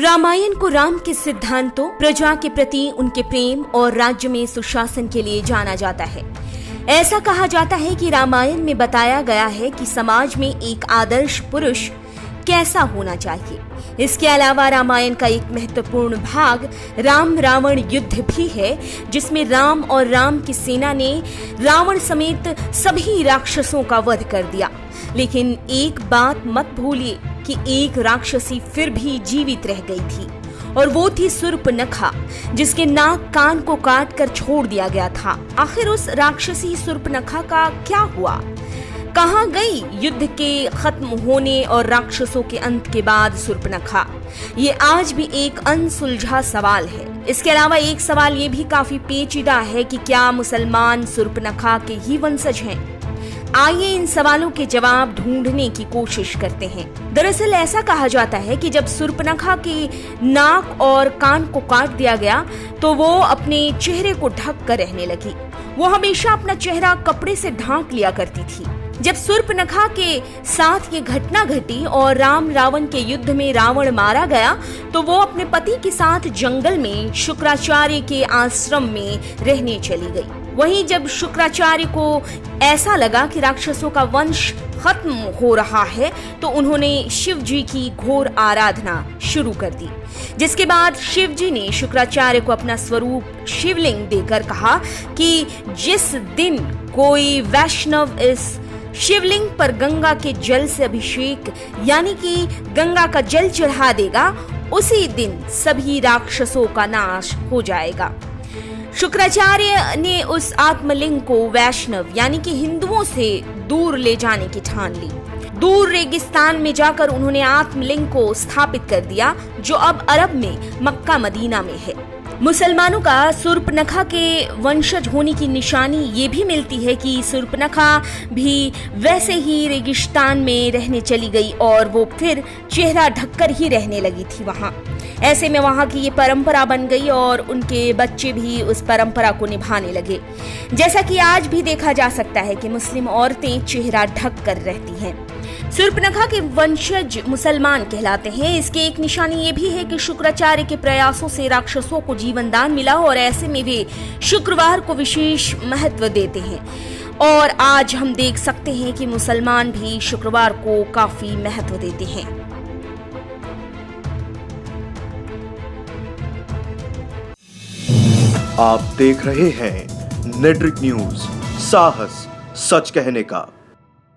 रामायण को राम के सिद्धांतों, प्रजा के प्रति उनके प्रेम और राज्य में सुशासन के लिए जाना जाता है। ऐसा कहा जाता है कि रामायण में बताया गया है कि समाज में एक आदर्श पुरुष कैसा होना चाहिए। इसके अलावा रामायण का एक महत्वपूर्ण भाग राम रावण युद्ध भी है, जिसमें राम और राम की सेना ने रावण समेत सभी राक्षसों का वध कर दिया। लेकिन एक बात मत भूलिए कि एक राक्षसी फिर भी जीवित रह गई थी, और वो थी शूर्पणखा, जिसके नाक कान को काट कर छोड़ दिया गया था। आखिर उस राक्षसी शूर्पणखा का क्या हुआ? कहाँ गई युद्ध के खत्म होने और राक्षसों के अंत के बाद शूर्पणखा? ये आज भी एक अनसुलझा सवाल है। इसके अलावा एक सवाल ये भी काफी पेचीदा है कि क्या मुसलमान शूर्पणखा के ही वंशज हैं? आइए इन सवालों के जवाब ढूंढने की कोशिश करते हैं। दरअसल ऐसा कहा जाता है कि जब शूर्पणखा के नाक और कान को काट दिया गया तो वो अपने चेहरे को ढक कर रहने लगी। वो हमेशा अपना चेहरा कपड़े से ढांक लिया करती थी। जब शूर्पणखा के साथ ये घटना घटी और राम रावण के युद्ध में रावण मारा गया तो वो अपने पति के साथ जंगल में शुक्राचार्य के आश्रम में रहने चली गई। वहीं जब शुक्राचार्य को ऐसा लगा कि राक्षसों का वंश खत्म हो रहा है तो उन्होंने शिव जी की घोर आराधना शुरू कर दी, जिसके बाद शिव जी ने शुक्राचार्य को अपना स्वरूप शिवलिंग देकर कहा कि जिस दिन कोई वैष्णव इस शिवलिंग पर गंगा के जल से अभिषेक यानी कि गंगा का जल चढ़ा देगा, उसी दिन सभी राक्षसों का नाश हो जाएगा। शुक्राचार्य ने उस आत्मलिंग को वैष्णव यानी कि हिंदुओं से दूर ले जाने की ठान ली। दूर रेगिस्तान में जाकर उन्होंने आत्मलिंग को स्थापित कर दिया, जो अब अरब में मक्का मदीना में है। मुसलमानों का शूर्पणखा के वंशज होने की निशानी ये भी मिलती है कि शूर्पणखा भी वैसे ही रेगिस्तान में रहने चली गई और वो फिर चेहरा ढककर ही रहने लगी थी वहाँ। ऐसे में वहाँ की ये परंपरा बन गई और उनके बच्चे भी उस परंपरा को निभाने लगे। जैसा कि आज भी देखा जा सकता है कि मुस्लिम औरतें चेहरा ढक कर रहती हैं। शूर्पणखा के वंशज मुसलमान कहलाते हैं। इसके एक निशानी ये भी है कि शुक्राचार्य के प्रयासों से राक्षसों को जीवन दान मिला और ऐसे में वे शुक्रवार को विशेष महत्व देते हैं। और आज हम देख सकते हैं कि मुसलमान भी शुक्रवार को काफी महत्व देते हैं। आप देख रहे हैं नेट्रिक न्यूज, साहस सच कहने का।